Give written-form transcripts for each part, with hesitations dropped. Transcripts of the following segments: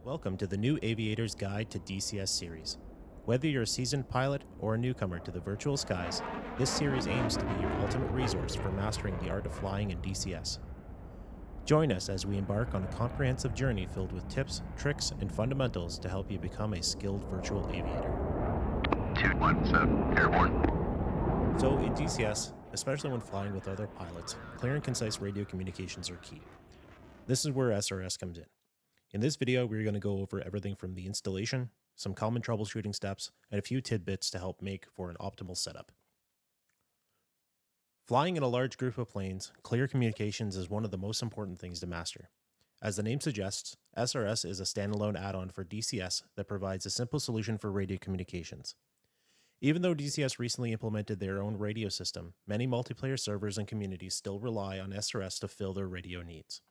Welcome to the new Aviator's Guide to DCS series. Whether you're a seasoned pilot or a newcomer to the virtual skies, this series aims to be your ultimate resource for mastering the art of flying in DCS. Join us as we embark on a comprehensive journey filled with tips, tricks, and fundamentals to help you become a skilled virtual aviator. 217, airborne. So in DCS, especially when flying with other pilots, clear and concise radio communications are key. This is where SRS comes in. In this video, we're going to go over everything from the installation, some common troubleshooting steps, and a few tidbits to help make for an optimal setup. Flying in a large group of planes, clear communications is one of the most important things to master. As the name suggests, SRS is a standalone add-on for DCS that provides a simple solution for radio communications. Even though DCS recently implemented their own radio system, many multiplayer servers and communities still rely on SRS to fill their radio needs.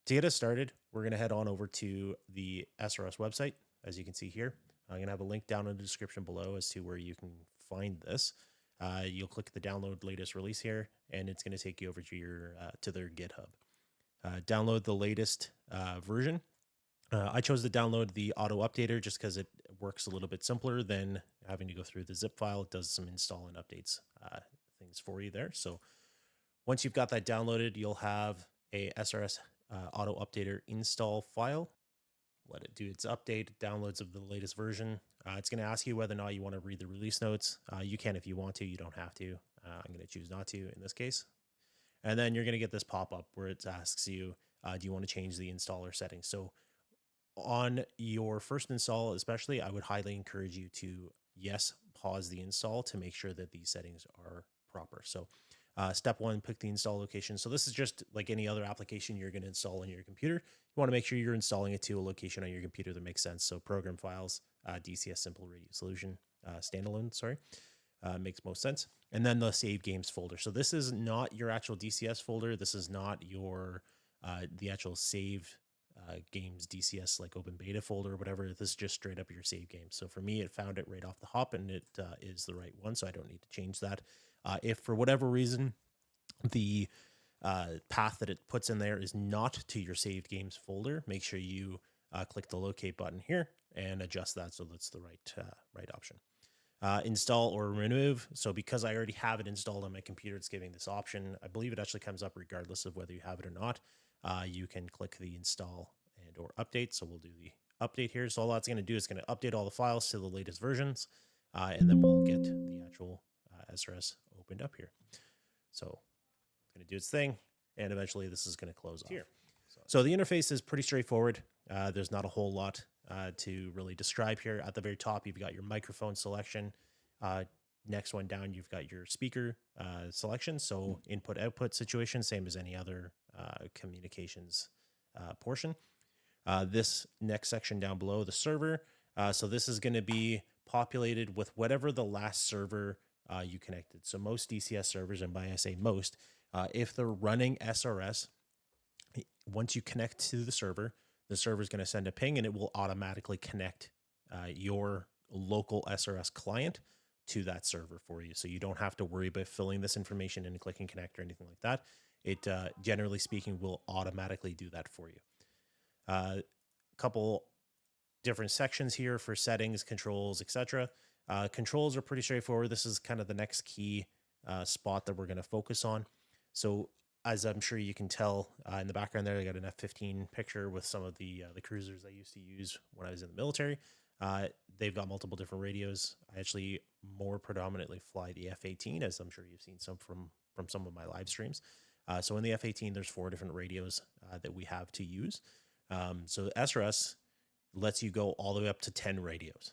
To get us started, we're going to head on over to the SRS website. As you can see here, I'm going to have a link down in the description below as to where you can find this. You'll click the download latest release here, and it's going to take you over to your to their GitHub. Download the latest version. I chose to download the auto updater just because it works a little bit simpler than having to go through the zip file. It does some install and updates things for you there. So once you've got that downloaded, you'll have a SRS auto updater install file. Let it do its update, downloads of the latest version. It's going to ask you whether or not you want to read the release notes. You can if you want to, you don't have to. I'm going to choose not to in this case. And then you're going to get this pop-up where it asks you, do you want to change the installer settings? So on your first install, especially, I would highly encourage you to, yes, pause the install to make sure that these settings are proper. So step one, pick the install location. So this is just like any other application you're going to install on your computer. You want to make sure you're installing it to a location on your computer that makes sense. So program files, DCS simple radio solution, standalone, makes most sense. And then the save games folder. So this is not your actual DCS folder. This is not your, the actual save games DCS like open beta folder or whatever. This is just straight up your save game. So for me, it found it right off the hop and it is the right one. So I don't need to change that. If for whatever reason, the path that it puts in there is not to your saved games folder, make sure you click the locate button here and adjust that so that's the right option. Install or remove. So because I already have it installed on my computer, it's giving this option. I believe it actually comes up regardless of whether you have it or not. You can click the install and or update. So we'll do the update here. So all that's going to do is going to update all the files to the latest versions, and then we'll get the actual SRS opened up here. So it's going to do its thing, and eventually this is going to close off here. So the interface is pretty straightforward. There's not a whole lot to really describe here. At the very top, you've got your microphone selection. Next one down, you've got your speaker selection. So input-output situation, same as any other communications portion. This next section down below, the server. So this is going to be populated with whatever the last server you connected. So most DCS servers, and by I say most, if they're running SRS, once you connect to the server is going to send a ping and it will automatically connect your local SRS client to that server for you. So you don't have to worry about filling this information in and clicking connect or anything like that. It generally speaking will automatically do that for you. Couple different sections here for settings, controls, etc. Controls are pretty straightforward. This is kind of the next key spot that we're going to focus on. So as I'm sure you can tell in the background there, I got an F-15 picture with some of the cruisers I used to use when I was in the military. They've got multiple different radios. I actually more predominantly fly the F-18, as I'm sure you've seen some from some of my live streams. So in the F-18, there's 4 different radios that we have to use. So the SRS lets you go all the way up to 10 radios.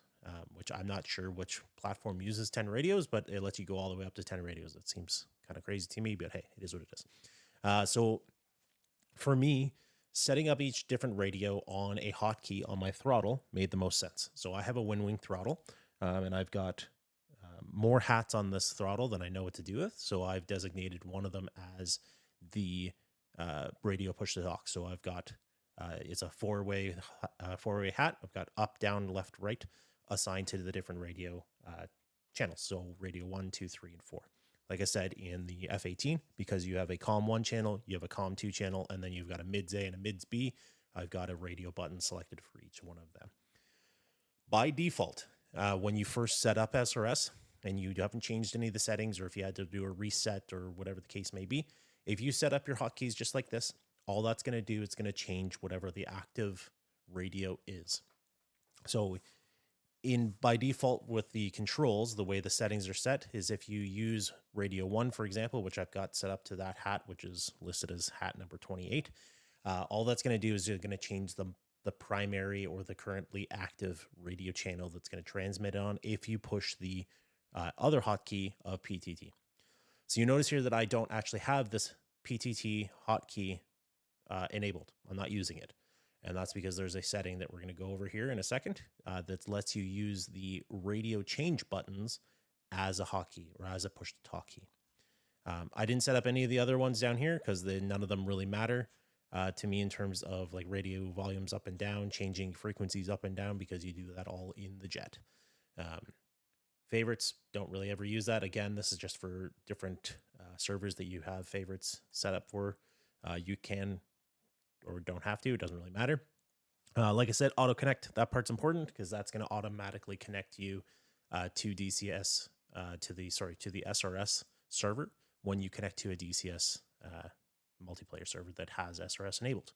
Which I'm not sure which platform uses 10 radios, but it lets you go all the way up to 10 radios. It seems kind of crazy to me, but hey, it is what it is. So for me, setting up each different radio on a hotkey on my throttle made the most sense. So I have a WinWing throttle, and I've got more hats on this throttle than I know what to do with. So I've designated one of them as the radio push to talk. So I've got it's a four-way hat. I've got up, down, left, right, assigned to the different radio channels. So radio 1, 2, 3, and 4. Like I said, in the F-18, because you have a Comm 1 channel, you have a Comm 2 channel, and then you've got a mids A and a mids B. I've got a radio button selected for each one of them. By default, when you first set up SRS and you haven't changed any of the settings, or if you had to do a reset or whatever the case may be, if you set up your hotkeys just like this, all that's going to do is going to change whatever the active radio is. So by default with the controls, the way the settings are set is if you use radio 1, for example, which I've got set up to that hat, which is listed as hat number 28, all that's going to do is you're going to change the primary or the currently active radio channel that's going to transmit on if you push the other hotkey of PTT. So you notice here that I don't actually have this PTT hotkey enabled. I'm not using it. And that's because there's a setting that we're going to go over here in a second that lets you use the radio change buttons as a hotkey or as a push to talk key. I didn't set up any of the other ones down here because none of them really matter to me in terms of like radio volumes up and down, changing frequencies up and down, because you do that all in the jet. Favorites, don't really ever use that. Again, this is just for different servers that you have favorites set up for. You can or don't have to, it doesn't really matter. Like I said, auto connect, that part's important because that's going to automatically connect you to DCS, to the SRS server when you connect to a DCS multiplayer server that has SRS enabled.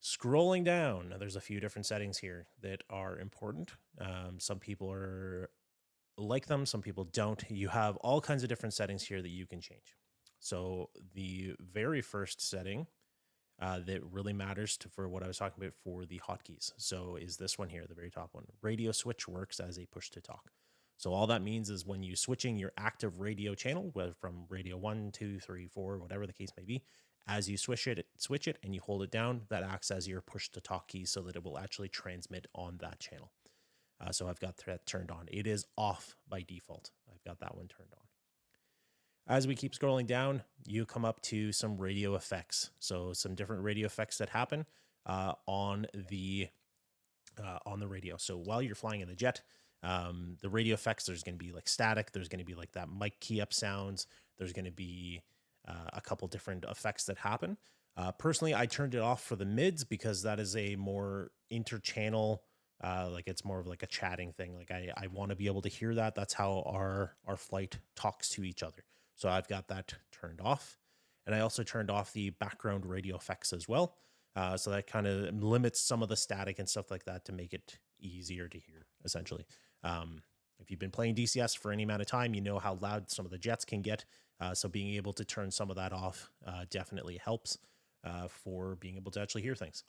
Scrolling down, there's a few different settings here that are important. Some people like them, some people don't. You have all kinds of different settings here that you can change. So the very first setting that really matters for what I was talking about for the hotkeys, so is this one here, the very top one. Radio switch works as a push to talk. So all that means is when you're switching your active radio channel, whether from radio 1, 2, 3, 4, whatever the case may be, as you switch it and you hold it down, that acts as your push to talk key so that it will actually transmit on that channel. So I've got that turned on. It is off by default. I've got that one turned on. As we keep scrolling down, you come up to some radio effects. So some different radio effects that happen on the radio. So while you're flying in the jet, the radio effects, there's going to be like static. There's going to be like that mic key up sounds. There's going to be a couple different effects that happen. Personally, I turned it off for the mids because that is a more interchannel, like it's more of like a chatting thing. Like I want to be able to hear that. That's how our flight talks to each other. So I've got that turned off. And I also turned off the background radio effects as well. So that kind of limits some of the static and stuff like that to make it easier to hear, essentially. If you've been playing DCS for any amount of time, you know how loud some of the jets can get. So being able to turn some of that off definitely helps for being able to actually hear things.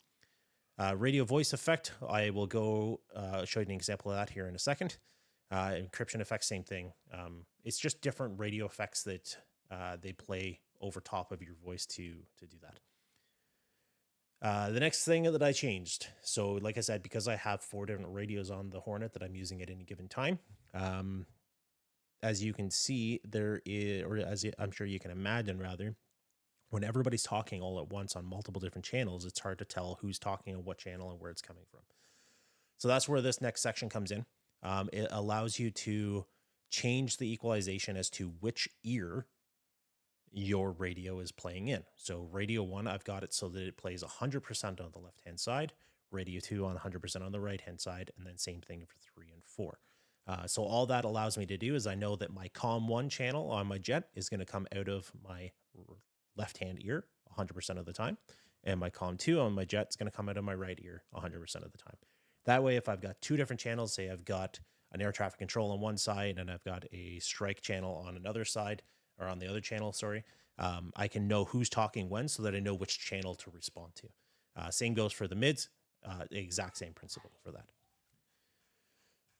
Radio voice effect, I will go show you an example of that here in a second. Encryption effects, same thing. It's just different radio effects that they play over top of your voice to do that. The next thing that I changed, so like I said, because I have 4 different radios on the Hornet that I'm using at any given time, as you can see, there is, or as I'm sure you can imagine, rather, when everybody's talking all at once on multiple different channels, it's hard to tell who's talking on what channel and where it's coming from. So that's where this next section comes in. It allows you to change the equalization as to which ear your radio is playing in. So radio 1, I've got it so that it plays 100% on the left-hand side, radio 2 on 100% on the right-hand side, and then same thing for 3 and 4. So all that allows me to do is I know that my Comm 1 channel on my jet is going to come out of my left-hand ear 100% of the time, and my Comm 2 on my jet is going to come out of my right ear 100% of the time. That way, if I've got 2 different channels, say I've got an air traffic control on one side and I've got a strike channel on another side, or on the other channel, sorry, I can know who's talking when so that I know which channel to respond to. Same goes for the mids, the exact same principle for that.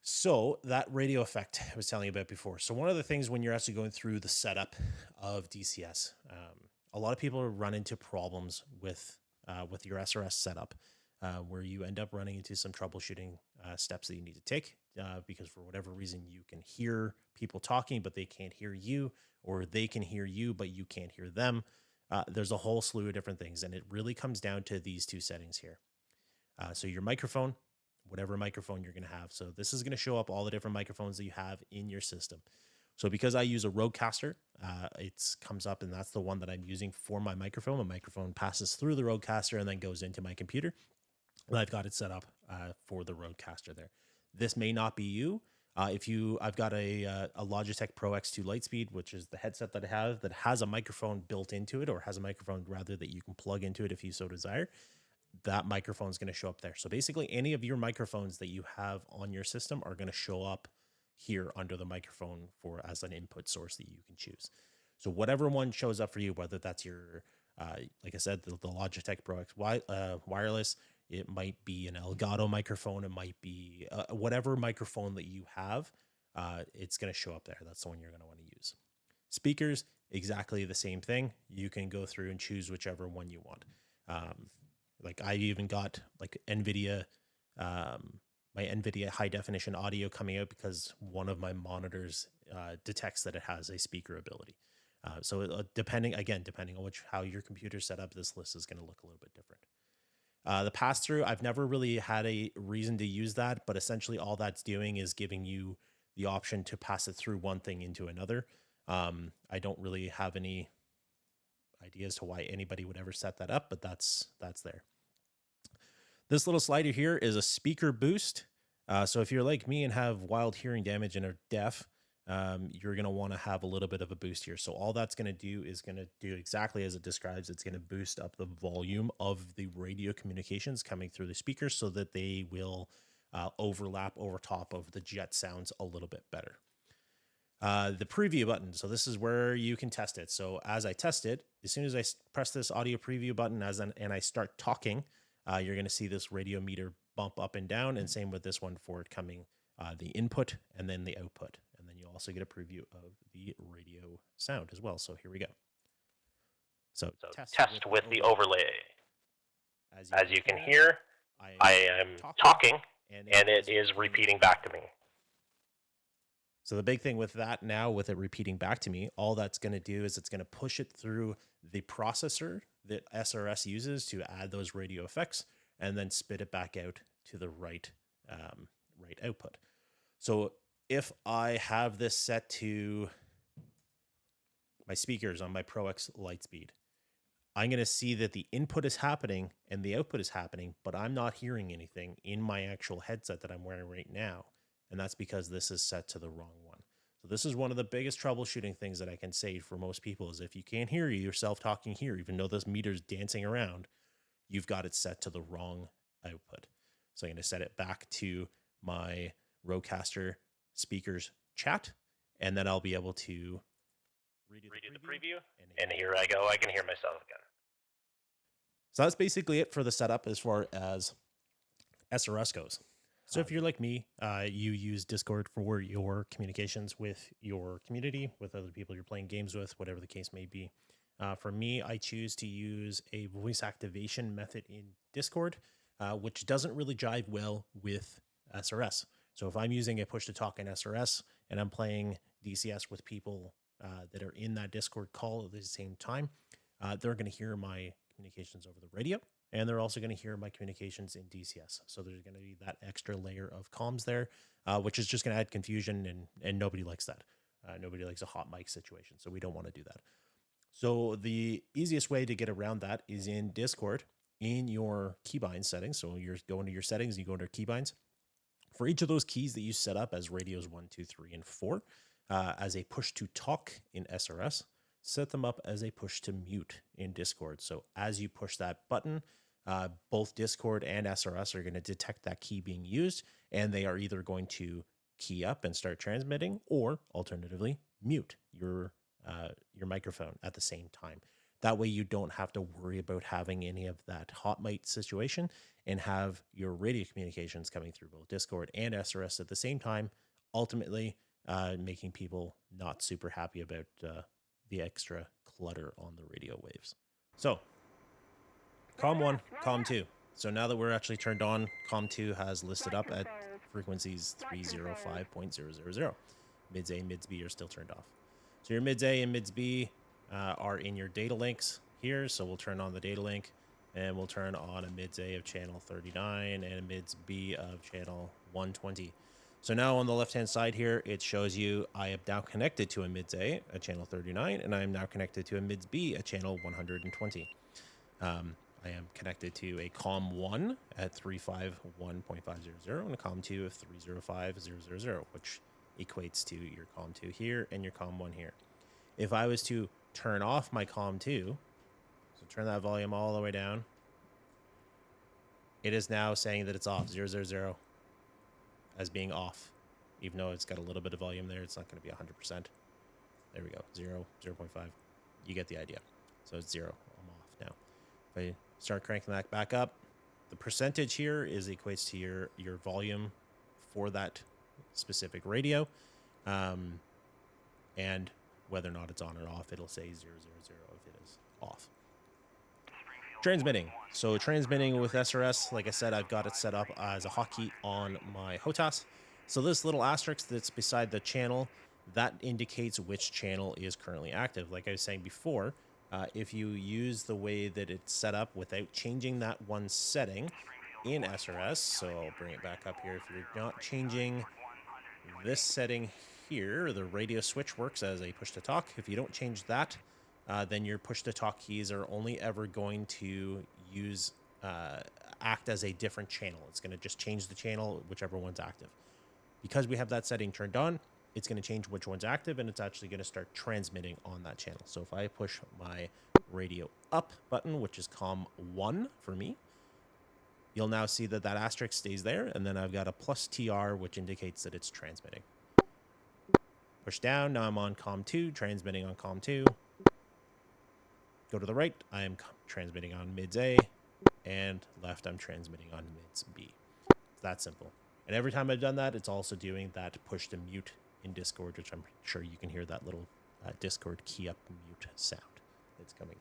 So that radio effect I was telling you about before. So one of the things when you're actually going through the setup of DCS, a lot of people run into problems with your SRS setup, where you end up running into some troubleshooting steps that you need to take because for whatever reason you can hear people talking, but they can't hear you, or they can hear you, but you can't hear them. There's a whole slew of different things, and it really comes down to these 2 settings here. So your microphone, whatever microphone you're going to have. So this is going to show up all the different microphones that you have in your system. So because I use a Rodecaster, it comes up, and that's the one that I'm using for my microphone. My microphone passes through the Rodecaster and then goes into my computer. And I've got it set up for the Rodecaster there. This may not be you. I've got a Logitech Pro X2 Lightspeed, which is the headset that I have that has a microphone built into it, or has a microphone rather that you can plug into it if you so desire. That microphone is going to show up there. So basically, any of your microphones that you have on your system are going to show up here under the microphone for as an input source that you can choose. So whatever one shows up for you, whether that's your, like I said, the Logitech Pro X wireless, it might be an Elgato microphone, it might be whatever microphone that you have, it's going to show up there. That's the one you're going to want to use. Speakers, exactly the same thing. You can go through and choose whichever one you want. Like I even got like NVIDIA, my NVIDIA high definition audio coming out because one of my monitors detects that it has a speaker ability. So depending on how your computer's set up, this list is going to look a little bit different. The pass through, I've never really had a reason to use that, but essentially all that's doing is giving you the option to pass it through one thing into another. I don't really have any idea as to why anybody would ever set that up, but that's there. This little slider here is a speaker boost. So if you're like me and have wild hearing damage and are deaf, you're going to want to have a little bit of a boost here. So all that's going to do is going to do exactly as it describes. It's going to boost up the volume of the radio communications coming through the speakers so that they will overlap over top of the jet sounds a little bit better. The preview button. So this is where you can test it. So as I test it, as soon as I press this audio preview button and I start talking, you're going to see this radio meter bump up and down, and same with this one for it coming the input and then the output. And then you'll also get a preview of the radio sound as well. So here we go. So test with the overlay. As you can hear, I am talking, and it is repeating back to me. So the big thing with that now, with it repeating back to me, all that's going to do is it's going to push it through the processor that SRS uses to add those radio effects, and then spit it back out to the right output. So if I have this set to my speakers on my Pro X Lightspeed, I'm going to see that the input is happening and the output is happening, but I'm not hearing anything in my actual headset that I'm wearing right now. And that's because this is set to the wrong one. So this is one of the biggest troubleshooting things that I can say for most people is if you can't hear yourself talking here, even though this meter's dancing around, you've got it set to the wrong output. So I'm going to set it back to my Rodecaster speakers chat, and then I'll be able to read the preview. And here I go. I can hear myself again. So that's basically it for the setup as far as SRS goes. So if you're like me, you use Discord for your communications with your community, with other people you're playing games with, whatever the case may be. For me, I choose to use a voice activation method in Discord, which doesn't really jive well with SRS. So if I'm using a push to talk in SRS and I'm playing DCS with people that are in that Discord call at the same time, they're going to hear my communications over the radio, and they're also going to hear my communications in DCS. So there's going to be that extra layer of comms there, which is just going to add confusion, and nobody likes that. Nobody likes a hot mic situation, so we don't want to do that. So the easiest way to get around that is in Discord in your keybind settings. So you're going to your settings, you go under keybinds. For each of those keys that you set up as radios 1, 2, 3, and 4, as a push to talk in SRS, set them up as a push to mute in Discord. So as you push that button, both Discord and SRS are going to detect that key being used, and they are either going to key up and start transmitting, or alternatively mute your microphone at the same time. That way you don't have to worry about having any of that hot mic situation and have your radio communications coming through both Discord and SRS at the same time, ultimately making people not super happy about the extra clutter on the radio waves. So Comm 1, Comm 2. So now that we're actually turned on, Comm 2 has listed up at frequencies 305.000. Mids A, mids B are still turned off. So your mids A and mids B are in your data links here. So we'll turn on the data link, and we'll turn on a mids A of channel 39 and a mids B of channel 120. So now on the left-hand side here, it shows you I am now connected to a MIDS A at channel 39, and I am now connected to a MIDS B at channel 120. I am connected to a Comm 1 at 351.500 and a Comm 2 of 305.000, which equates to your Comm 2 here and your Comm 1 here. If I was to turn off my Comm 2, so turn that volume all the way down, it is now saying that it's off, 000, as being off. Even though it's got a little bit of volume there, it's not going to be 100%. There we go, 0, 0.5. You get the idea. So it's 0. I'm off now. If I start cranking that back up, the percentage here equates to your volume for that specific radio. And whether or not it's on or off, it'll say 000 if it is off. Transmitting. So transmitting with SRS, like I said, I've got it set up as a hotkey on my HOTAS. So this little asterisk that's beside the channel, that indicates which channel is currently active. Like I was saying before, if you use the way that it's set up without changing that one setting in SRS, so I'll bring it back up here. If you're not changing this setting here, the radio switch works as a push to talk. If you don't change that, then your push to talk keys are only ever going to act as a different channel. It's going to just change the channel, whichever one's active. Because we have that setting turned on, it's going to change which one's active, and it's actually going to start transmitting on that channel. So if I push my radio up button, which is Comm 1 for me, you'll now see that that asterisk stays there, and then I've got a plus TR, which indicates that it's transmitting. Push down, now I'm on Comm 2, transmitting on Comm 2. Go to the right, I am transmitting on MIDS A, and left, I'm transmitting on MIDS B. It's that simple. And every time I've done that, it's also doing that push to mute in Discord, which I'm sure you can hear that little Discord key up mute sound that's coming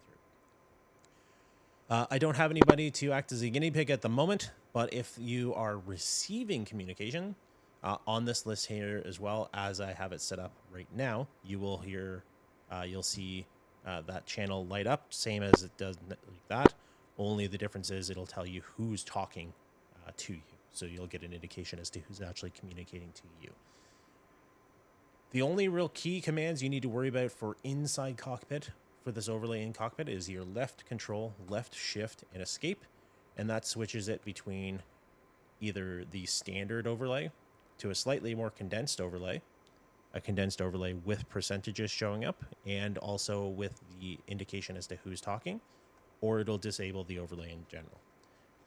through. I don't have anybody to act as a guinea pig at the moment, but if you are receiving communication on this list here, as well as I have it set up right now, you will hear, you'll see that channel light up, same as it does like that. Only the difference is it'll tell you who's talking to you. So you'll get an indication as to who's actually communicating to you. The only real key commands you need to worry about for inside cockpit for this overlay in cockpit is your left control, left shift, and escape. And that switches it between either the standard overlay to a slightly more condensed overlay, a condensed overlay with percentages showing up, and also with the indication as to who's talking, or it'll disable the overlay in general.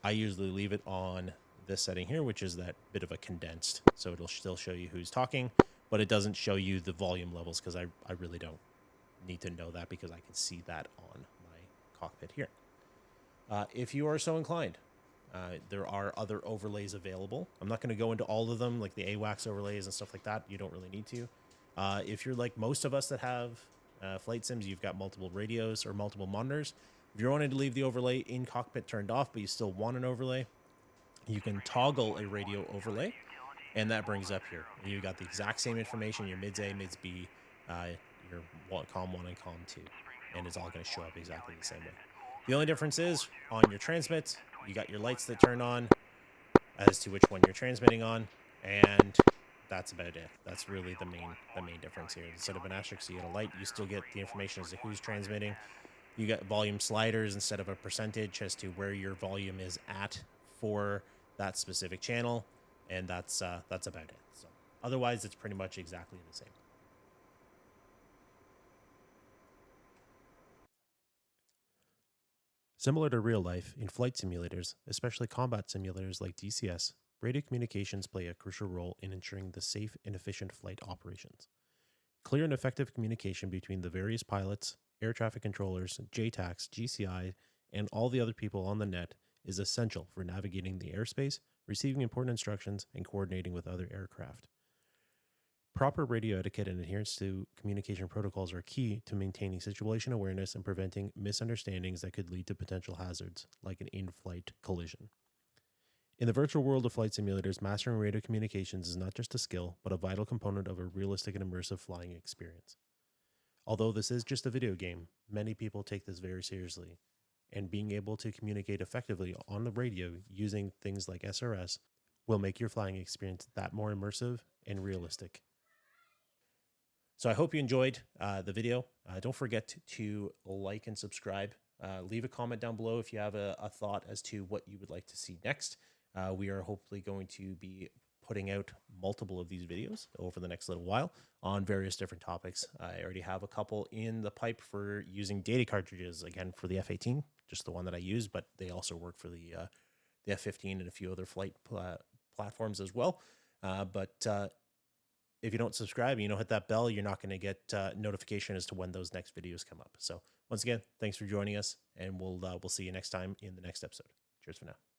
I usually leave it on this setting here, which is that bit of a condensed, so it'll still show you who's talking, but it doesn't show you the volume levels, because I really don't need to know that, because I can see that on my cockpit here. If you are so inclined, there are other overlays available. I'm not going to go into all of them, like the AWACS overlays and stuff like that. You don't really need to. If you're like most of us that have flight sims, you've got multiple radios or multiple monitors. If you're wanting to leave the overlay in cockpit turned off, but you still want an overlay, you can toggle a radio overlay, and that brings up here. You got the exact same information, your MIDS A, MIDS B, your Comm 1 and Comm 2, and it's all going to show up exactly the same way. The only difference is on your transmits, you got your lights that turn on as to which one you're transmitting on, and that's about it. That's really the main difference here. Instead of an asterisk, you get a light, you still get the information as to who's transmitting. You got volume sliders instead of a percentage as to where your volume is at for that specific channel, and that's about it. So otherwise, it's pretty much exactly the same. Similar to real life, in flight simulators, especially combat simulators like DCS, radio communications play a crucial role in ensuring the safe and efficient flight operations. Clear and effective communication between the various pilots, air traffic controllers, JTACs, GCI, and all the other people on the net is essential for navigating the airspace, receiving important instructions, and coordinating with other aircraft. Proper radio etiquette and adherence to communication protocols are key to maintaining situation awareness and preventing misunderstandings that could lead to potential hazards, like an in-flight collision. In the virtual world of flight simulators, mastering radio communications is not just a skill, but a vital component of a realistic and immersive flying experience. Although this is just a video game, many people take this very seriously, and being able to communicate effectively on the radio using things like SRS will make your flying experience that more immersive and realistic. So I hope you enjoyed the video. Don't forget to like and subscribe. Leave a comment down below if you have a thought as to what you would like to see next. We are hopefully going to be putting out multiple of these videos over the next little while on various different topics. I already have a couple in the pipe for using data cartridges, again, for the F-18, just the one that I use, but they also work for the F-15 and a few other flight platforms as well. But if you don't subscribe and you don't hit that bell, you're not going to get notification as to when those next videos come up. So once again, thanks for joining us, and we'll see you next time in the next episode. Cheers for now.